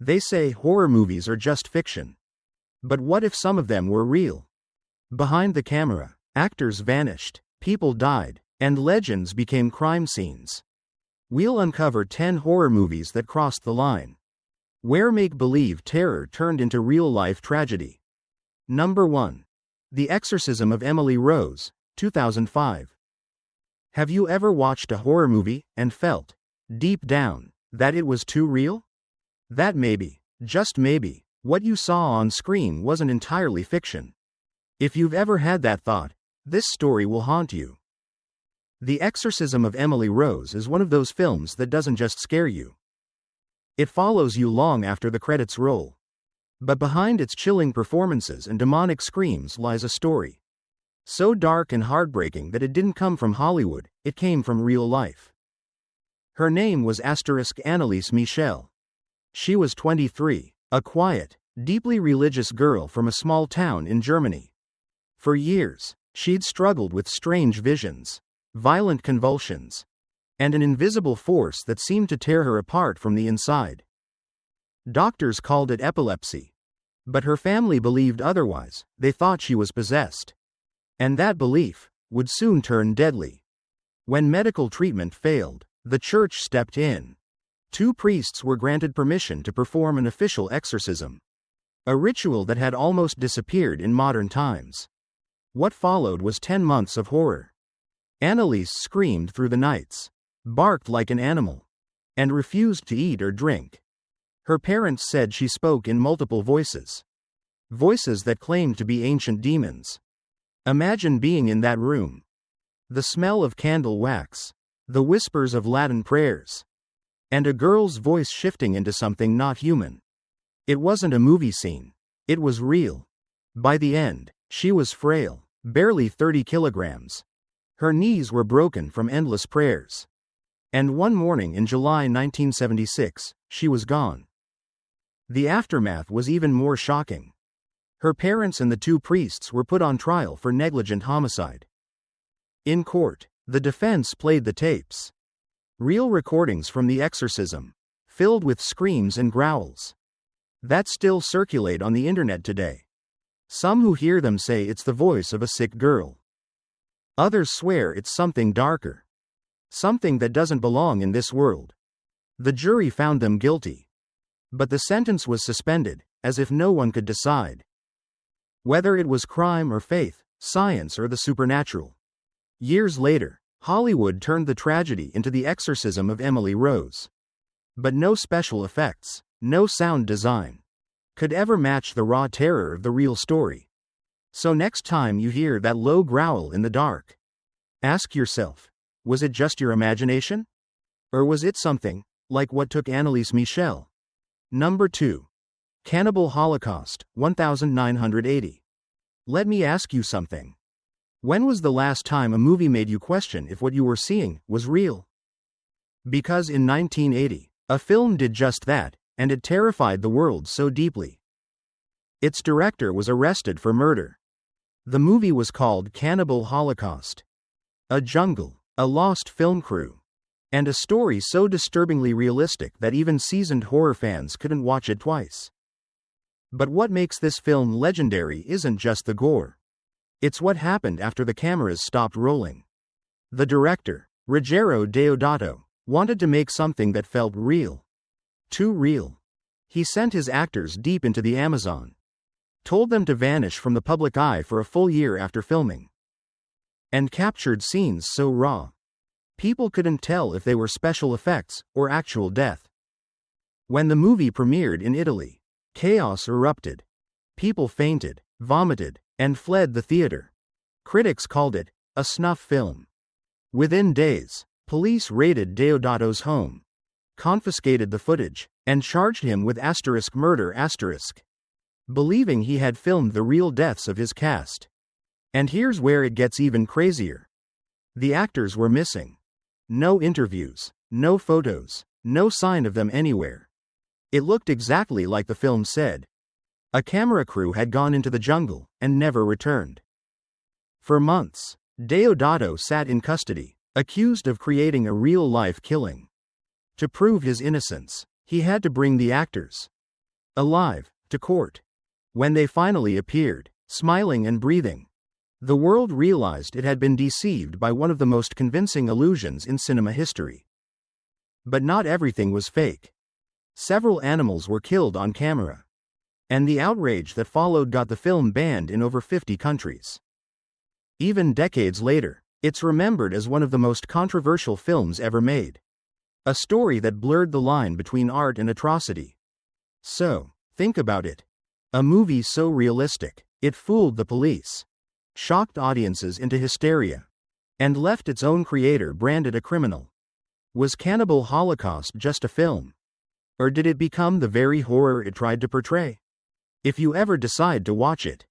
They say horror movies are just fiction. But what if some of them were real? Behind the camera, actors vanished, people died, and legends became crime scenes. We'll uncover 10 horror movies that crossed the line, where make-believe terror turned into real-life tragedy. Number 1. The Exorcism of Emily Rose, 2005. Have you ever watched a horror movie and felt, deep down, that it was too real? That maybe, just maybe, what you saw on screen wasn't entirely fiction. If you've ever had that thought, this story will haunt you. The Exorcism of Emily Rose is one of those films that doesn't just scare you. It follows you long after the credits roll. But behind its chilling performances and demonic screams lies a story so dark and heartbreaking that it didn't come from Hollywood, it came from real life. Her name was Anneliese Michel. She was 23, a quiet, deeply religious girl from a small town in Germany. For years, she'd struggled with strange visions, violent convulsions, and an invisible force that seemed to tear her apart from the inside. Doctors called it epilepsy. But her family believed otherwise. They thought she was possessed. And that belief would soon turn deadly. When medical treatment failed, the church stepped in. 2 priests were granted permission to perform an official exorcism, a ritual that had almost disappeared in modern times. What followed was 10 months of horror. Anneliese screamed through the nights, barked like an animal, and refused to eat or drink. Her parents said she spoke in multiple voices. Voices that claimed to be ancient demons. Imagine being in that room. The smell of candle wax, the whispers of Latin prayers, and a girl's voice shifting into something not human. It wasn't a movie scene. It was real. By the end, she was frail, barely 30 kilograms. Her knees were broken from endless prayers. And one morning in July 1976, she was gone. The aftermath was even more shocking. Her parents and the 2 priests were put on trial for negligent homicide. In court, the defense played the tapes. Real recordings from the exorcism, filled with screams and growls, that still circulate on the internet today. Some who hear them say it's the voice of a sick girl. Others swear it's something darker. Something that doesn't belong in this world. The jury found them guilty. But the sentence was suspended, as if no one could decide whether it was crime or faith, science or the supernatural. Years later, Hollywood turned the tragedy into The Exorcism of Emily Rose. But no special effects, no sound design, could ever match the raw terror of the real story. So next time you hear that low growl in the dark, ask yourself, was it just your imagination? Or was it something, like what took Anneliese Michel? Number 2. Cannibal Holocaust, 1980. Let me ask you something. When was the last time a movie made you question if what you were seeing was real? Because in 1980, a film did just that, and it terrified the world so deeply. Its director was arrested for murder. The movie was called Cannibal Holocaust. A jungle, a lost film crew, and a story so disturbingly realistic that even seasoned horror fans couldn't watch it twice. But what makes this film legendary isn't just the gore. It's what happened after the cameras stopped rolling. The director, Ruggero Deodato, wanted to make something that felt real. Too real. He sent his actors deep into the Amazon. Told them to vanish from the public eye for a full year after filming. And captured scenes so raw, people couldn't tell if they were special effects or actual death. When the movie premiered in Italy, chaos erupted. People fainted, vomited, and fled the theater. Critics called it a snuff film. Within days, police raided Deodato's home, confiscated the footage, and charged him with murder, believing he had filmed the real deaths of his cast. And here's where it gets even crazier. The actors were missing. No interviews, no photos, no sign of them anywhere. It looked exactly like the film said. A camera crew had gone into the jungle and never returned. For months, Deodato sat in custody, accused of creating a real-life killing. To prove his innocence, he had to bring the actors, alive, to court. When they finally appeared, smiling and breathing, the world realized it had been deceived by one of the most convincing illusions in cinema history. But not everything was fake. Several animals were killed on camera. And the outrage that followed got the film banned in over 50 countries. Even decades later, it's remembered as one of the most controversial films ever made. A story that blurred the line between art and atrocity. So, think about it. A movie so realistic, it fooled the police, shocked audiences into hysteria, and left its own creator branded a criminal. Was Cannibal Holocaust just a film? Or did it become the very horror it tried to portray? If you ever decide to watch it,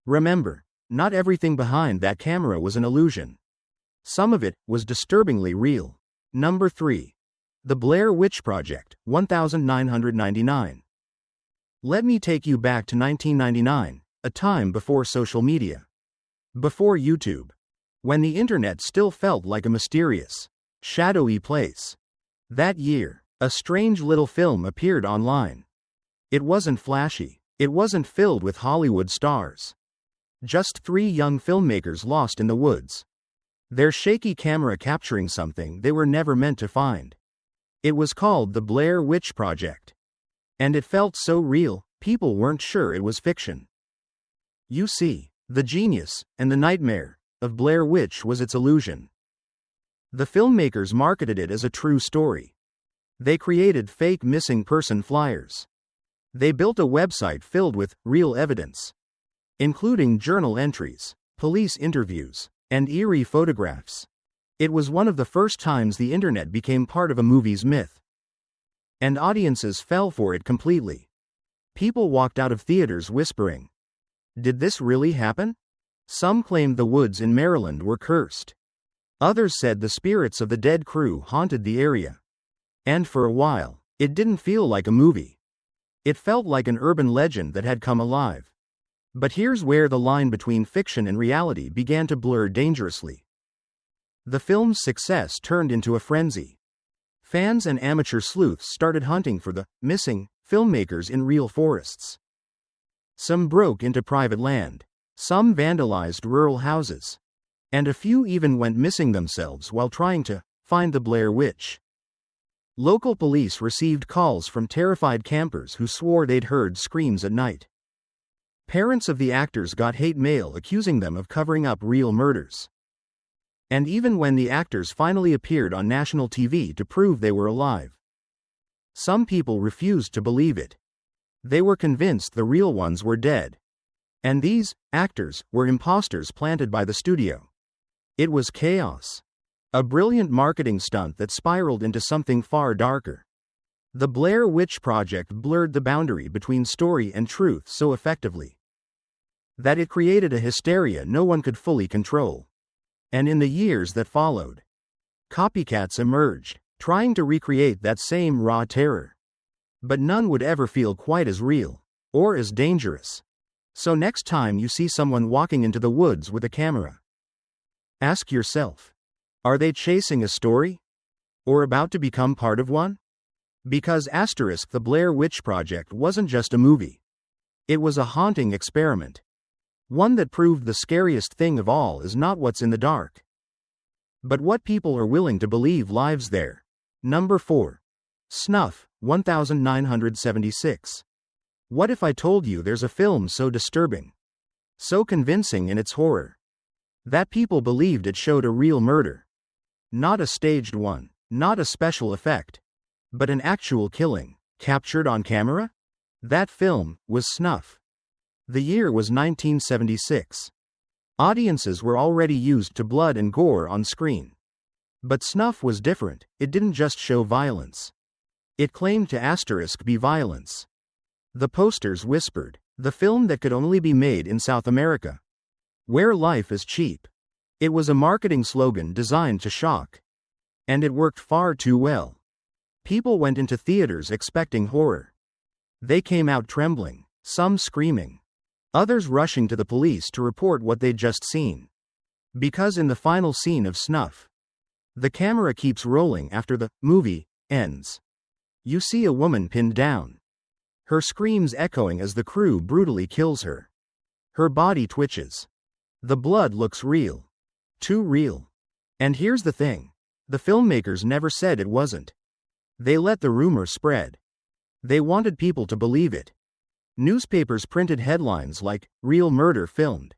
remember, not everything behind that camera was an illusion. Some of it was disturbingly real. Number 3. The Blair Witch Project, 1999. Let me take you back to 1999, a time before social media. Before YouTube. When the internet still felt like a mysterious, shadowy place. That year, a strange little film appeared online. It wasn't flashy. It wasn't filled with Hollywood stars. Just 3 young filmmakers lost in the woods. Their shaky camera capturing something they were never meant to find. It was called The Blair Witch Project. And it felt so real, people weren't sure it was fiction. You see, the genius, and the nightmare, of Blair Witch was its illusion. The filmmakers marketed it as a true story. They created fake missing person flyers. They built a website filled with real evidence, including journal entries, police interviews, and eerie photographs. It was one of the first times the internet became part of a movie's myth. And audiences fell for it completely. People walked out of theaters whispering, "Did this really happen?" Some claimed the woods in Maryland were cursed. Others said the spirits of the dead crew haunted the area. And for a while, it didn't feel like a movie. It felt like an urban legend that had come alive. But here's where the line between fiction and reality began to blur dangerously. The film's success turned into a frenzy. Fans and amateur sleuths started hunting for the missing filmmakers in real forests. Some broke into private land. Some vandalized rural houses. And a few even went missing themselves while trying to find the Blair Witch. Local police received calls from terrified campers who swore they'd heard screams at night. Parents of the actors got hate mail accusing them of covering up real murders. And even when the actors finally appeared on national TV to prove they were alive, some people refused to believe it. They were convinced the real ones were dead. And these actors were imposters planted by the studio. It was chaos. A brilliant marketing stunt that spiraled into something far darker. The Blair Witch Project blurred the boundary between story and truth so effectively that it created a hysteria no one could fully control. And in the years that followed, copycats emerged, trying to recreate that same raw terror. But none would ever feel quite as real, or as dangerous. So next time you see someone walking into the woods with a camera, ask yourself, are they chasing a story? Or about to become part of one? Because the Blair Witch Project wasn't just a movie. It was a haunting experiment. One that proved the scariest thing of all is not what's in the dark, but what people are willing to believe lives there. Number 4. Snuff, 1976. What if I told you there's a film so disturbing, so convincing in its horror, that people believed it showed a real murder? Not a staged one, not a special effect, but an actual killing, captured on camera? That film was Snuff. The year was 1976. Audiences were already used to blood and gore on screen. But Snuff was different. It didn't just show violence. It claimed to be violence. The posters whispered, the film that could only be made in South America, where life is cheap. It was a marketing slogan designed to shock. And it worked far too well. People went into theaters expecting horror. They came out trembling, some screaming, others rushing to the police to report what they'd just seen. Because in the final scene of Snuff, the camera keeps rolling after the movie ends. You see a woman pinned down. her screams echoing as the crew brutally kills her. Her body twitches. The blood looks real. Too real. And here's the thing. The filmmakers never said it wasn't. They let the rumor spread. They wanted people to believe it. Newspapers printed headlines like, "Real murder filmed."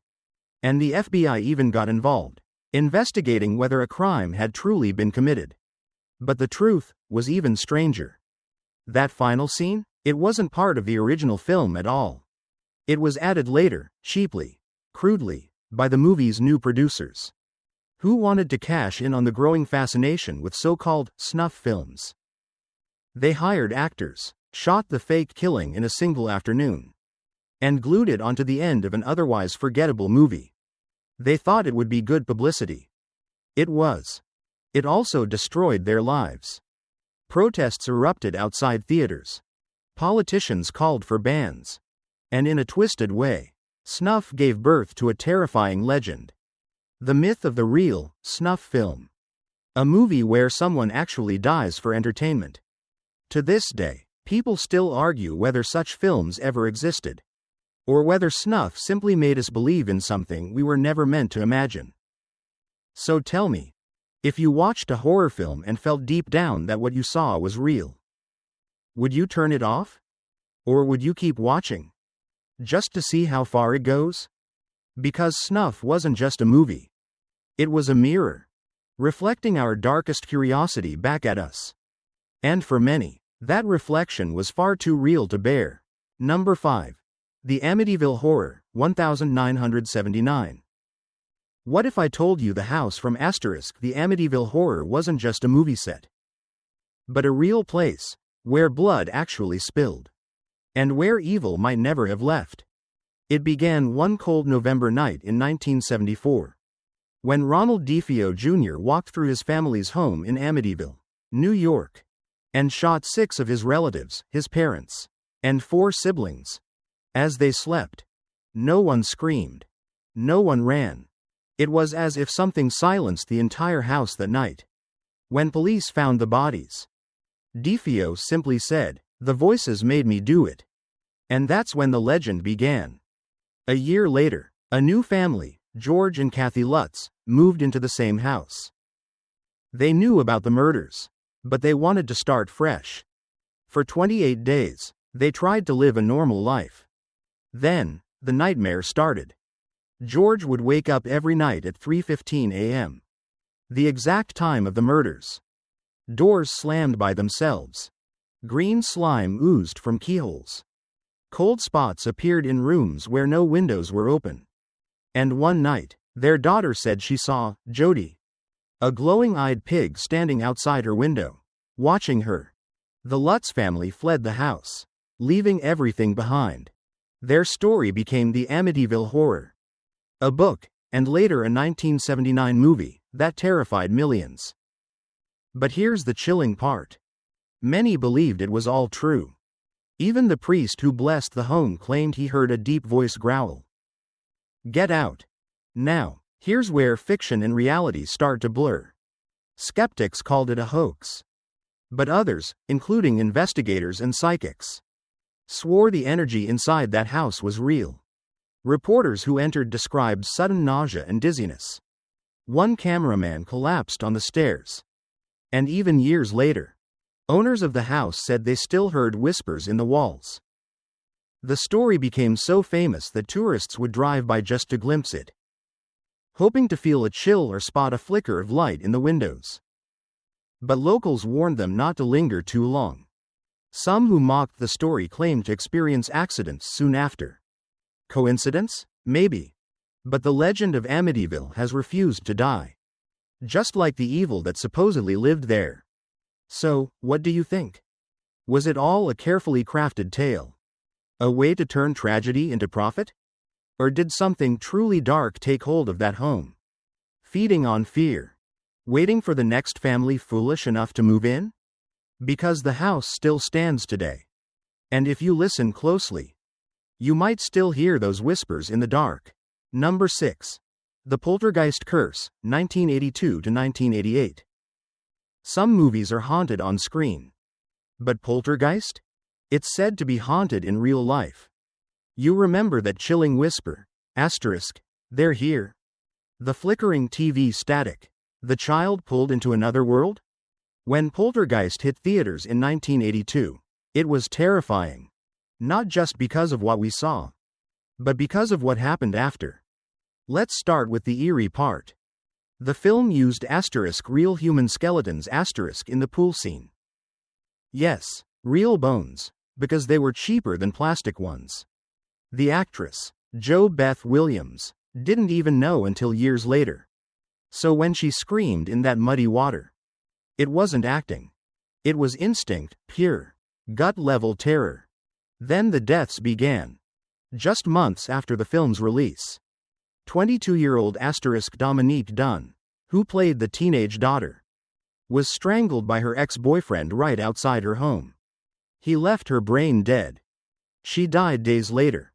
And the FBI even got involved, investigating whether a crime had truly been committed. But the truth was even stranger. That final scene? It wasn't part of the original film at all. It was added later, cheaply, crudely, by the movie's new producers, who wanted to cash in on the growing fascination with so-called snuff films. They hired actors, shot the fake killing in a single afternoon, and glued it onto the end of an otherwise forgettable movie. They thought it would be good publicity. It was. It also destroyed their lives. Protests erupted outside theaters. Politicians called for bans. And in a twisted way, snuff gave birth to a terrifying legend. The myth of the real, snuff film. A movie where someone actually dies for entertainment. To this day, people still argue whether such films ever existed, or whether snuff simply made us believe in something we were never meant to imagine. So tell me, if you watched a horror film and felt deep down that what you saw was real, would you turn it off? Or would you keep watching? Just to see how far it goes? Because snuff wasn't just a movie. It was a mirror, reflecting our darkest curiosity back at us. And for many, that reflection was far too real to bear. Number 5. The Amityville Horror, 1979. What if I told you the house from Asterisk the Amityville Horror wasn't just a movie set, but a real place, where blood actually spilled, and where evil might never have left? It began one cold November night in 1974, when Ronald DeFeo Jr. walked through his family's home in Amityville, New York, and shot 6 of his relatives, his parents, and 4 siblings. As they slept, no one screamed. No one ran. It was as if something silenced the entire house that night. When police found the bodies, DeFeo simply said, "The voices made me do it." And that's when the legend began. A year later, a new family, George and Kathy Lutz, moved into the same house. They knew about the murders, but they wanted to start fresh. For 28 days, they tried to live a normal life. Then, the nightmare started. George would wake up every night at 3:15 a.m., the exact time of the murders. Doors slammed by themselves. Green slime oozed from keyholes. Cold spots appeared in rooms where no windows were open. And one night, their daughter said she saw Jody, a glowing-eyed pig standing outside her window, watching her. The Lutz family fled the house, leaving everything behind. Their story became the Amityville Horror, a book, and later a 1979 movie, that terrified millions. But here's the chilling part. Many believed it was all true. Even the priest who blessed the home claimed he heard a deep voice growl, "Get out." Now, here's where fiction and reality start to blur. Skeptics called it a hoax. But others, including investigators and psychics, swore the energy inside that house was real. Reporters who entered described sudden nausea and dizziness. One cameraman collapsed on the stairs. And even years later, owners of the house said they still heard whispers in the walls. The story became so famous that tourists would drive by just to glimpse it, hoping to feel a chill or spot a flicker of light in the windows. But locals warned them not to linger too long. Some who mocked the story claimed to experience accidents soon after. Coincidence? Maybe. But the legend of Amityville has refused to die, just like the evil that supposedly lived there. So, what do you think? Was it all a carefully crafted tale? A way to turn tragedy into profit? Or did something truly dark take hold of that home, feeding on fear, waiting for the next family foolish enough to move in? Because the house still stands today. And if you listen closely, you might still hear those whispers in the dark. Number 6. The Poltergeist Curse, 1982 to 1988. Some movies are haunted on screen. But Poltergeist? It's said to be haunted in real life. You remember that chilling whisper, asterisk, they're here? The flickering TV static. The child pulled into another world? When Poltergeist hit theaters in 1982, it was terrifying. Not just because of what we saw, but because of what happened after. Let's start with the eerie part. The film used real human skeletons in the pool scene. Yes, real bones, because they were cheaper than plastic ones. The actress, Jo Beth Williams, didn't even know until years later. So when she screamed in that muddy water, it wasn't acting. It was instinct, pure, gut-level terror. Then the deaths began. Just months after the film's release. 22-year-old Dominique Dunn, who played the teenage daughter, was strangled by her ex-boyfriend right outside her home. He left her brain dead. She died days later.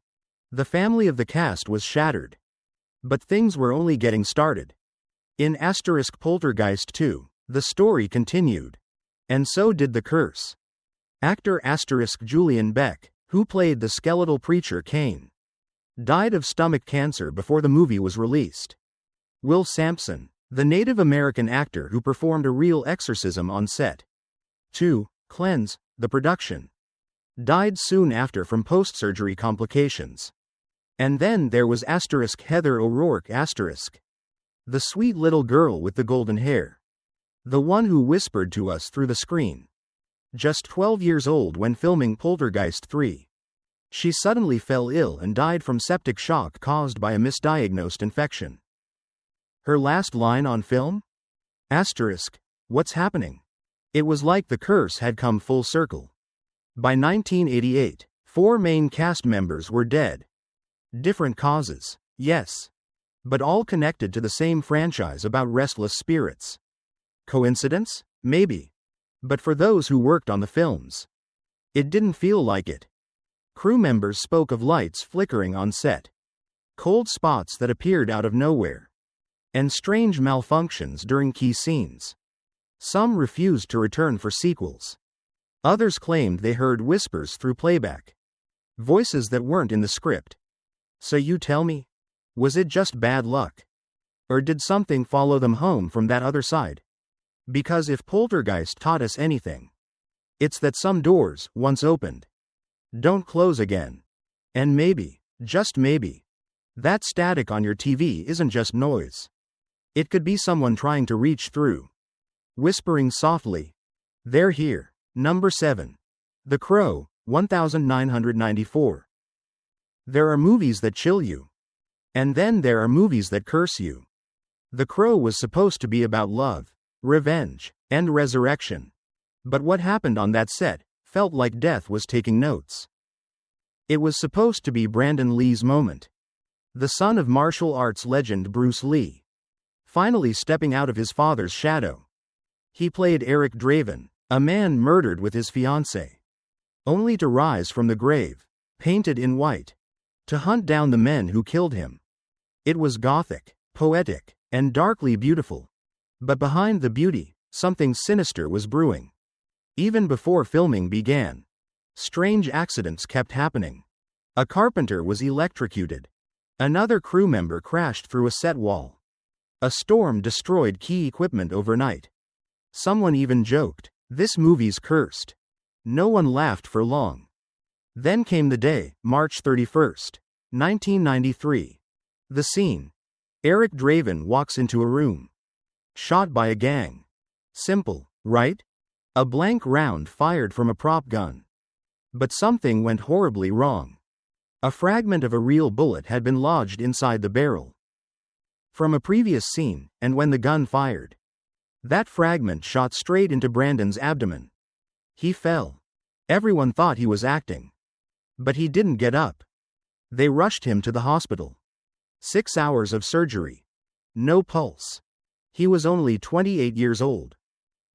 The family of the cast was shattered. But things were only getting started. In Poltergeist 2, the story continued. And so did the curse. Actor Julian Beck, who played the skeletal preacher Cain, died of stomach cancer before the movie was released. Will Sampson, the Native American actor who performed a real exorcism on set, to cleanse the production, died soon after from post-surgery complications. And then there was Heather O'Rourke the sweet little girl with the golden hair. The one who whispered to us through the screen. Just 12 years old when filming Poltergeist 3. She suddenly fell ill and died from septic shock caused by a misdiagnosed infection. Her last line on film? What's happening? It was like the curse had come full circle. By 1988, 4 main cast members were dead. Different causes, yes. But all connected to the same franchise about restless spirits. Coincidence? Maybe. But for those who worked on the films, it didn't feel like it. Crew members spoke of lights flickering on set, cold spots that appeared out of nowhere, and strange malfunctions during key scenes. Some refused to return for sequels. Others claimed they heard whispers through playback, voices that weren't in the script. So you tell me, was it just bad luck? Or did something follow them home from that other side? Because if Poltergeist taught us anything, it's that some doors, once opened, don't close again. And maybe, just maybe, that static on your TV isn't just noise. It could be someone trying to reach through, whispering softly, they're here. Number 7. The Crow, 1994. There are movies that chill you. And then there are movies that curse you. The Crow was supposed to be about love, revenge, and resurrection. But what happened on that set felt like death was taking notes. It was supposed to be Brandon Lee's moment. The son of martial arts legend Bruce Lee, finally stepping out of his father's shadow. He played Eric Draven, a man murdered with his fiancée, only to rise from the grave, painted in white, to hunt down the men who killed him. It was gothic, poetic, and darkly beautiful. But behind the beauty, something sinister was brewing. Even before filming began, strange accidents kept happening. A carpenter was electrocuted. Another crew member crashed through a set wall. A storm destroyed key equipment overnight. Someone even joked, "This movie's cursed." No one laughed for long. Then came the day, March 31st, 1993. The scene. Eric Draven walks into a room, shot by a gang. Simple, right? A blank round fired from a prop gun. But something went horribly wrong. A fragment of a real bullet had been lodged inside the barrel from a previous scene, and when the gun fired, that fragment shot straight into Brandon's abdomen. He fell. Everyone thought he was acting. But he didn't get up. They rushed him to the hospital. 6 hours of surgery. No pulse. He was only 28 years old.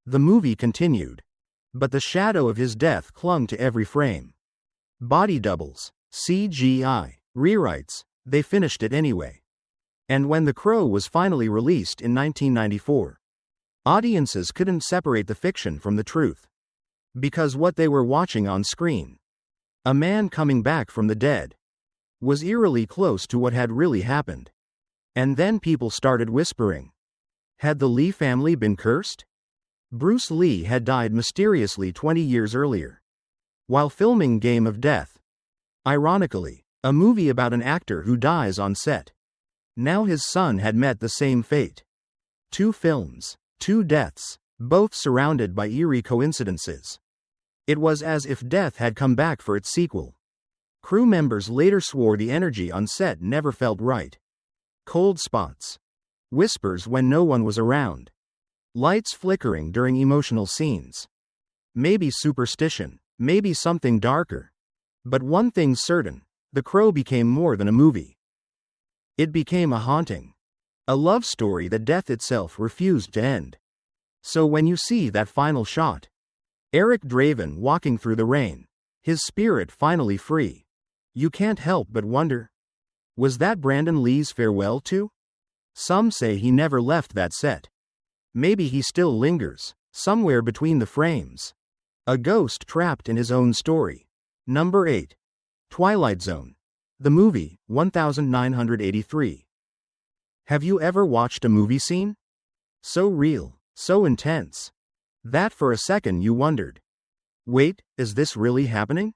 The movie continued. But the shadow of his death clung to every frame. Body doubles, CGI, rewrites, they finished it anyway. And when The Crow was finally released in 1994, audiences couldn't separate the fiction from the truth. Because what they were watching on screen A man coming back from the dead. Was eerily close to what had really happened. And then people started whispering. Had the Lee family been cursed? Bruce Lee had died mysteriously 20 years earlier, while filming Game of Death. Ironically, a movie about an actor who dies on set. Now his son had met the same fate. 2 films, 2 deaths, both surrounded by eerie coincidences. It was as if death had come back for its sequel. Crew members later swore the energy on set never felt right. Cold spots. Whispers when no one was around. Lights flickering during emotional scenes. Maybe superstition, maybe something darker. But one thing's certain, The Crow became more than a movie. It became a haunting. A love story that death itself refused to end. So when you see that final shot, Eric Draven walking through the rain, his spirit finally free, you can't help but wonder, was that Brandon Lee's farewell too? Some say he never left that set. Maybe he still lingers, somewhere between the frames. A ghost trapped in his own story. Number 8. Twilight Zone. The movie, 1983. Have you ever watched a movie scene? So real, so intense, that for a second you wondered, wait, is this really happening?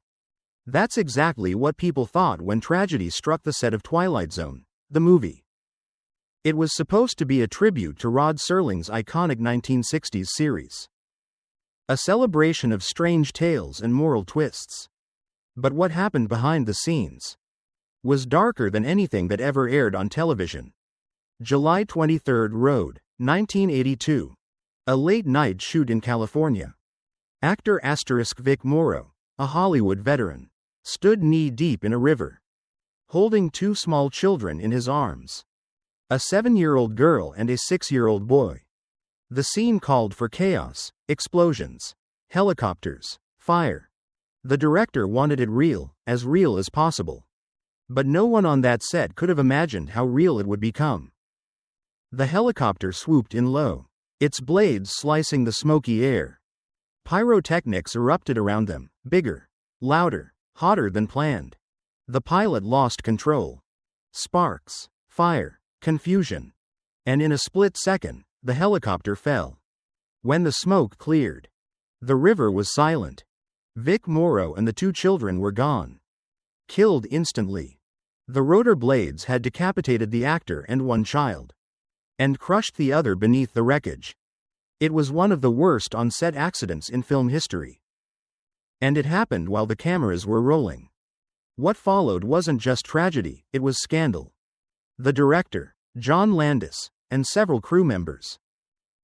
That's exactly what people thought when tragedy struck the set of Twilight Zone, the movie. It was supposed to be a tribute to Rod Serling's iconic 1960s series. A celebration of strange tales and moral twists. But what happened behind the scenes was darker than anything that ever aired on television. July 23rd Road, 1982. A late-night shoot in California. Actor Vic Morrow, a Hollywood veteran, stood knee-deep in a river, holding 2 small children in his arms. A 7-year-old girl and a 6-year-old boy. The scene called for chaos, explosions, helicopters, fire. The director wanted it real as possible. But no one on that set could have imagined how real it would become. The helicopter swooped in low, its blades slicing the smoky air. Pyrotechnics erupted around them, bigger, louder, hotter than planned. The pilot lost control. Sparks, fire, confusion. And in a split second, the helicopter fell. When the smoke cleared, the river was silent. Vic Morrow and the 2 children were gone. Killed instantly. The rotor blades had decapitated the actor and 1 child, and crushed the other beneath the wreckage. It was one of the worst on-set accidents in film history. And it happened while the cameras were rolling. What followed wasn't just tragedy, it was scandal. The director, John Landis, and several crew members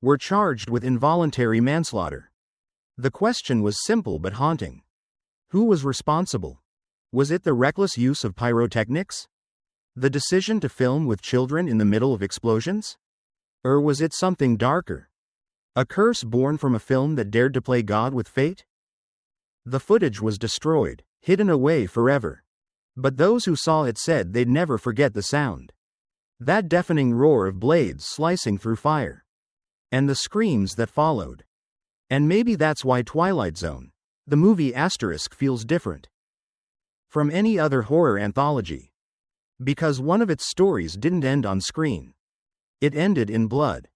were charged with involuntary manslaughter. The question was simple but haunting. Who was responsible? Was it the reckless use of pyrotechnics? The decision to film with children in the middle of explosions? Or was it something darker? A curse born from a film that dared to play God with fate? The footage was destroyed, hidden away forever. But those who saw it said they'd never forget the sound. That deafening roar of blades slicing through fire. And the screams that followed. And maybe that's why Twilight Zone, the movie feels different from any other horror anthology. Because one of its stories didn't end on screen. It ended in blood.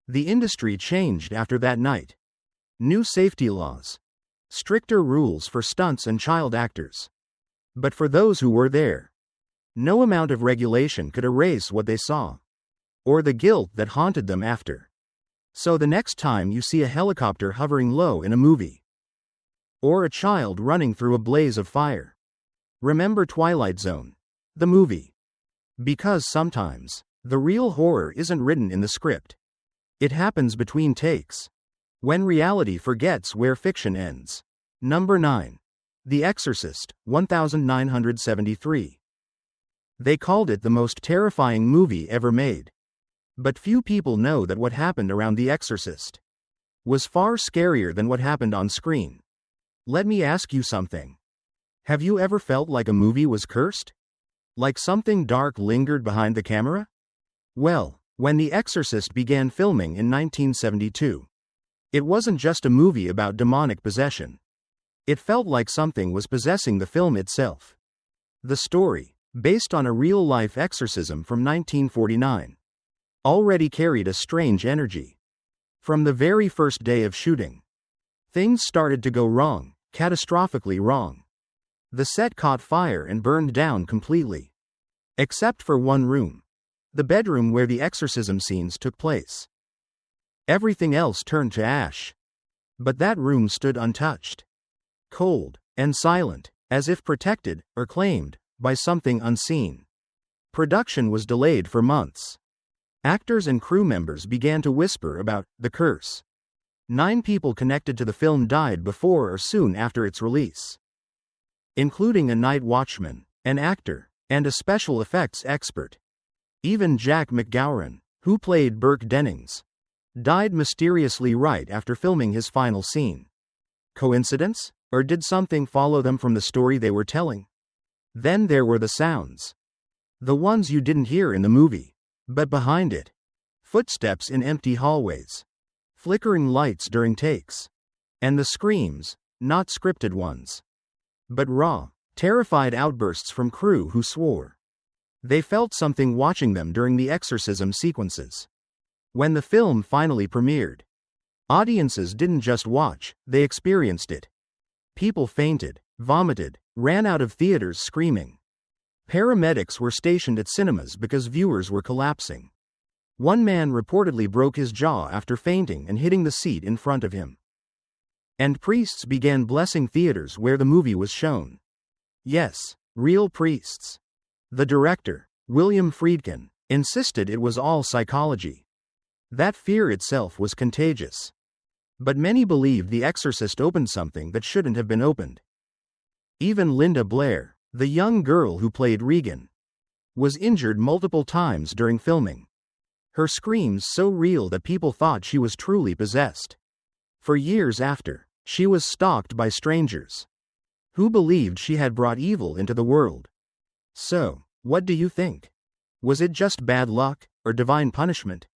The industry changed after that night. New safety laws. Stricter rules for stunts and child actors. But for those who were there, no amount of regulation could erase what they saw. Or the guilt that haunted them after. So the next time you see a helicopter hovering low in a movie, or a child running through a blaze of fire, remember Twilight Zone, the movie. Because sometimes, the real horror isn't written in the script. It happens between takes. When reality forgets where fiction ends. Number 9. The Exorcist, 1973. They called it the most terrifying movie ever made. But few people know that what happened around The Exorcist was far scarier than what happened on screen. Let me ask you something. Have you ever felt like a movie was cursed? Like something dark lingered behind the camera? Well, when The Exorcist began filming in 1972, it wasn't just a movie about demonic possession. It felt like something was possessing the film itself. The story, based on a real-life exorcism from 1949, already carried a strange energy. From the very first day of shooting, things started to go wrong, catastrophically wrong. The set caught fire and burned down completely. Except for one room. The bedroom where the exorcism scenes took place. Everything else turned to ash. But that room stood untouched. Cold and silent, as if protected, or claimed, by something unseen. Production was delayed for months. Actors and crew members began to whisper about the curse. 9 people connected to the film died before or soon after its release, including a night watchman, an actor, and a special effects expert. Even Jack McGowan, who played Burke Dennings, died mysteriously right after filming his final scene. Coincidence? Or did something follow them from the story they were telling? Then there were the sounds. The ones you didn't hear in the movie. But behind it. Footsteps in empty hallways. Flickering lights during takes. And the screams, not scripted ones, but raw, terrified outbursts from crew who swore they felt something watching them during the exorcism sequences. When the film finally premiered, audiences didn't just watch, they experienced it. People fainted, vomited, ran out of theaters screaming. Paramedics were stationed at cinemas because viewers were collapsing. One man reportedly broke his jaw after fainting and hitting the seat in front of him. And priests began blessing theaters where the movie was shown. Yes, real priests. The director, William Friedkin, insisted it was all psychology. That fear itself was contagious. But many believed The Exorcist opened something that shouldn't have been opened. Even Linda Blair, the young girl who played Regan, was injured multiple times during filming. Her screams so real that people thought she was truly possessed. For years after, she was stalked by strangers who believed she had brought evil into the world. So, what do you think? Was it just bad luck, or divine punishment?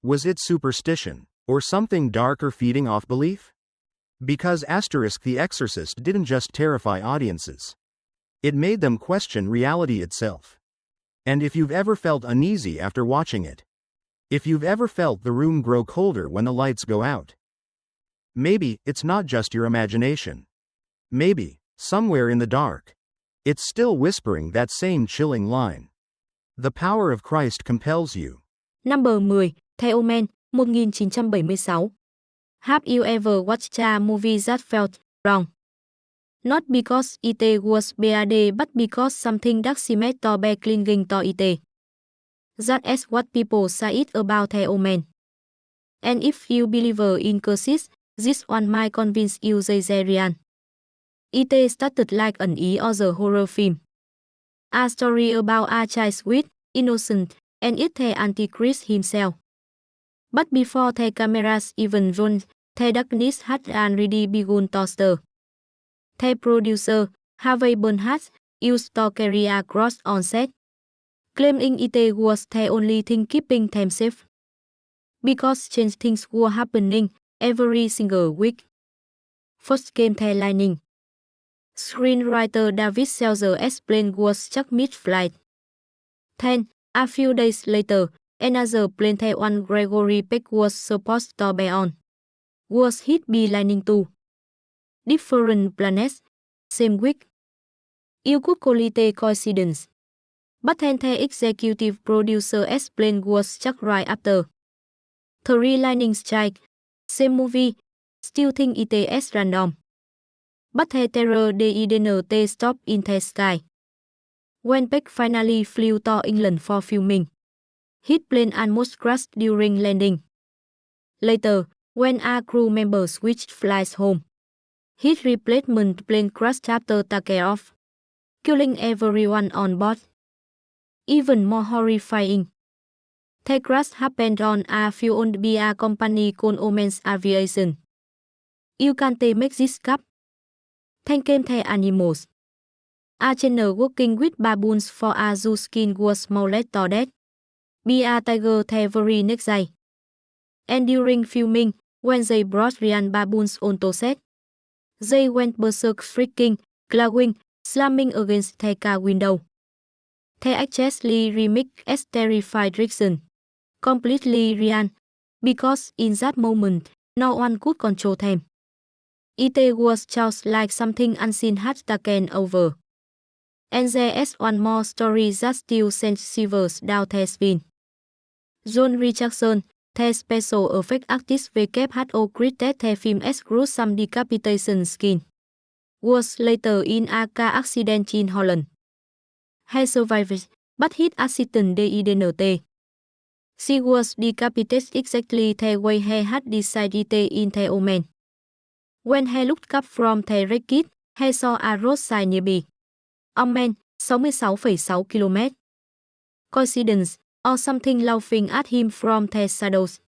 Was it superstition, or something darker feeding off belief? Because The Exorcist didn't just terrify audiences. It made them question reality itself. And if you've ever felt uneasy after watching it, if you've ever felt the room grow colder when the lights go out, maybe it's not just your imagination. Maybe, somewhere in the dark, it's still whispering that same chilling line. The power of Christ compels you. Number 10, Theo Man, 1976. Have you ever watched a movie that felt wrong? Not because it was bad, but because something dark seemed to be clinging to it. That's what people say about Theo Man. And if you believe in curses, this one might convince you they real. It started like any other horror film. A story about a child sweet, innocent, and the Antichrist himself. But before the cameras even rolled, the darkness had already begun to stir. The producer, Harvey Bernhard, used to carry a cross on set, claiming it was the only thing keeping them safe. Because strange things were happening every single week. First came the lightning. Screenwriter David Seltzer explained was struck mid-flight. Then, a few days later, another plane the one Gregory Peck was supposed to be on was hit by lightning too. Different planets, same week. You could call it a coincidence. But then the executive producer explained was struck right after. 3 lightning strike, same movie, still think it is random. But the terror didn't stop in the sky. When Peck finally flew to England for filming, his plane almost crashed during landing. Later, when a crew member switched flights home, his replacement plane crashed after takeoff, killing everyone on board. Even more horrifying, the crash happened on a fueled by a company called Omen's Aviation. You can't make this up. Then came the animals. A trainer working with baboons for a zoo skin was mauled to death by a tiger the very next day. And during filming, when they brought real baboons onto set, They went berserk, freaking, clawing, slamming against the car window. They actually remixed as terrified reason. Completely real. Because in that moment, no one could control them. It was just like something unseen had taken over. And there's one more story that still sends shivers down their spine. John Richardson, the special effect artist WHO created the film as gruesome decapitation skin. Was later in a car accident in Holland. He survived, but his accident didn't. She was decapitated exactly the way he had decided in the omen. When he looked up from the wreckage, he saw a road sign nearby. Omen, 66,6 km. Coincidence, or something laughing at him from the shadows.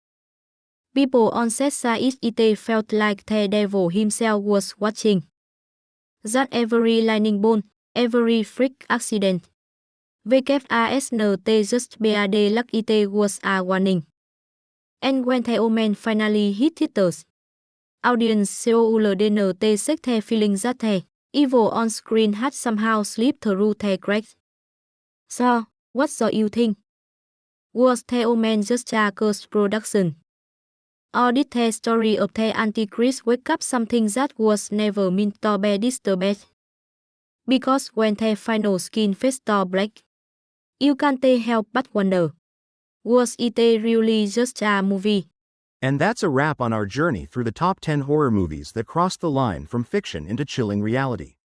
People on set said it felt like the devil himself was watching. That every lightning bolt, every freak accident. WASNT just bad luck it was a warning. And when the omen finally hit theaters, audience couldn't shake the feeling that the evil on screen had somehow slipped through the cracks. So, what do you think? Was the omen just a cursed production? Or did the story of the Antichrist wake up something that was never meant to be disturbed? Because when the final skin fades to black, you can't help but wonder, was it really just a movie? And that's a wrap on our journey through the top 10 horror movies that crossed the line from fiction into chilling reality.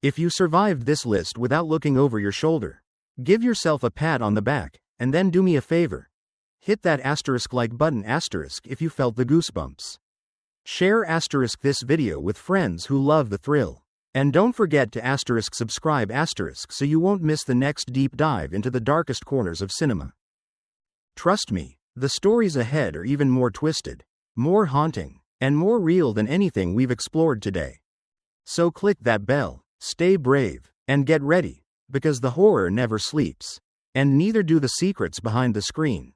If you survived this list without looking over your shoulder, give yourself a pat on the back, and then do me a favor. Hit that *like button if you felt the goosebumps. Share this video with friends who love the thrill. And don't forget to subscribe so you won't miss the next deep dive into the darkest corners of cinema. Trust me, the stories ahead are even more twisted, more haunting, and more real than anything we've explored today. So click that bell, stay brave, and get ready, because the horror never sleeps, and neither do the secrets behind the screen.